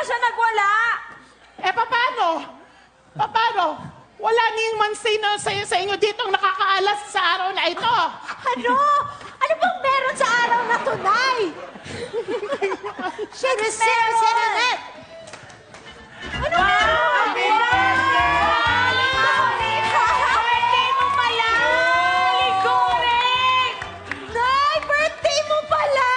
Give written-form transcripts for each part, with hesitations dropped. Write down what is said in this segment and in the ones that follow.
siya nagwala. Paano? Paano? Wala niyang mansay na sa inyo dito ang nakakaalas sa araw na ito. Ano? Ano bang meron sa araw na to, Nay? Serenet! Ano meron? Birthday mo pala! Ligoreng! Nay, birthday mo pala!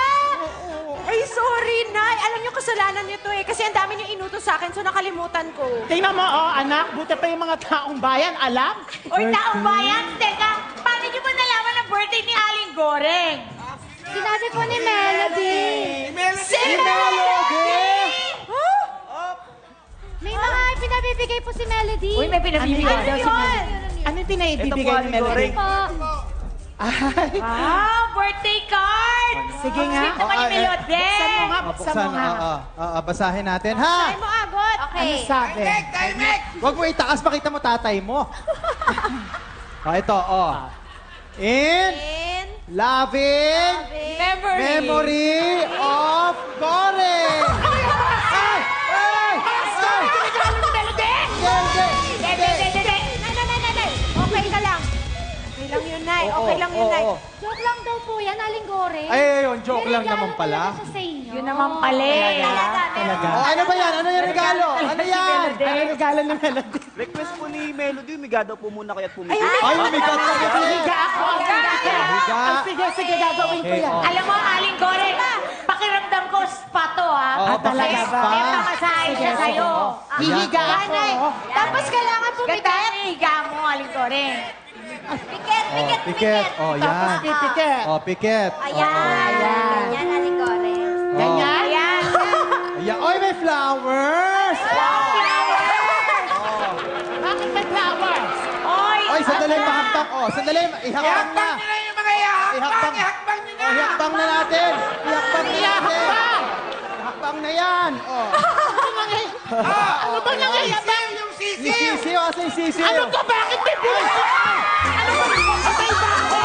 Ay, sorry, Nay. Alam niyo, kasalanan niyo to eh. Kasi ang dami niyo inutos sa akin, so nakalimutan ko. Tingnan mo, anak, buti pa yung mga taong bayan, alam? Oy, taong bayan, teka, paano niyo ba nalaman ang birthday ni Aling Goreng? Sinabi po ni Melody. Si Melody! May mga pinabibigay po si Melody. Uy, may pinabibigay daw si Melody. Ano yung pinaibibigay ni Melody? Po. Ay, Birthday card! sige nga. Sweet naman yung Melody. Buksan mo nga, buksan mo nga. Basahin natin, Ay ha? mo agot. Ano Okay. sabi? Huwag mo itaas, pakita mo tatay mo. Ito, In In loving memory of Goreng. Ay! Ay! Regalo ni Melody! Nay. Okay ka lang. Okay lang yun, Nay. Okay lang yun, Nay. joke lang daw po yan, Aling Goreng. Ay, yun, joke lang naman pala. Siya sa inyo. Yun naman pala eh. Talaga. Ano ba yan? Ano yung regalo? Ano yan? Ano yung regalo ni Melody? Request po ni Melody, umiga daw po muna kaya't pumili. Ay, umigat na kasi. Higa ako. Higa. Sige, gagawin ko yan. Alam mo, Aling Goreng, pakiramdam ko spato, ha? Talaga ba? May pamasahe siya sa'yo. Hihiga ako. Tapos kailangan pumigat. Ganda higa mo, Aling Goreng. Piket. Tapos Yan. pipikit. Piket. Ayan. Yan, Aling Goreng. Ganyan? Ayan. Ayan. Oy, may flowers. Bakit may flowers? Oy, Oy, sandali, mahakbang. Sandali, ihakbang na. yung mga ihakbang! Ihakbang na natin. Ihakbang na natin. Ihakbang na yan. Ano ba nangyayabang? Yung Yung sisiyo, asa yung sisiyo? Ano to? Bakit may buhay? Ano ba? Patay ba ako?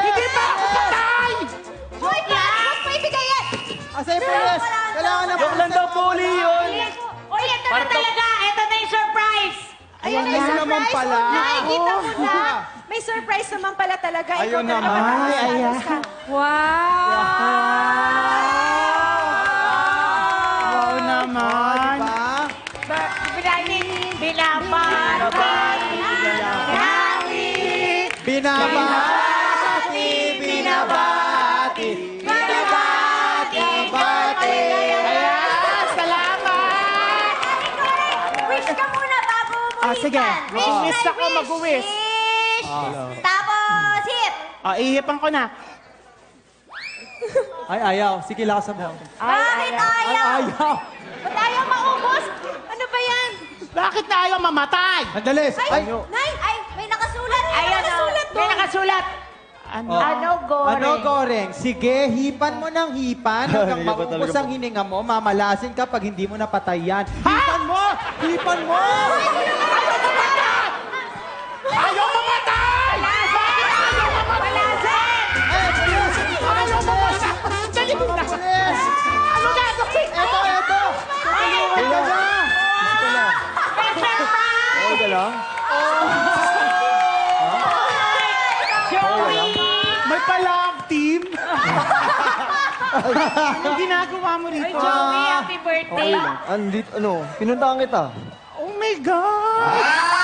Hindi ba ako patay? Uy, huwag pa ibigay yan. Asa yung pulis? Kailangan na Joke lang daw po, yun. Uy, ito na talaga. Ito na yung surprise. Ayun naman pala. Nakikita mo na. May surprise naman pala talaga. Ayun Ikaw naman. Ayan. Wow naman. Diba? Binabati. Ayan, salamat. Wish ka muna bago mo Sige, wish ako mag-wish. Tapos, hip. Ihipan ko na. Ay, ayaw. Sige, lakas mo. Bakit ayaw? Ayaw. Ba't ayaw maubos? Ano ba yan? Bakit na ayaw mamatay? Andalis. Ay, Ay, may nakasulat. Ayun, may nakasulat. Ano? Ano, Goreng? Ano, Goreng? Sige, hipan mo ng hipan hanggang maubos ang hininga mo. Mamalasin ka pag hindi mo napatay yan. Hipan mo! Hipan mo! Ayaw mamatay! Bakit ayaw mamatay? Ay, pulis! Ayaw mamatay! Dali mo na! Pulis! Ano gagawin? Ito! Ito na! Okay ka lang? Joey! May palag team. Anong ginagawa mo rito? Ay, Joey, happy birthday. Pinuntahan kita. Oh my God!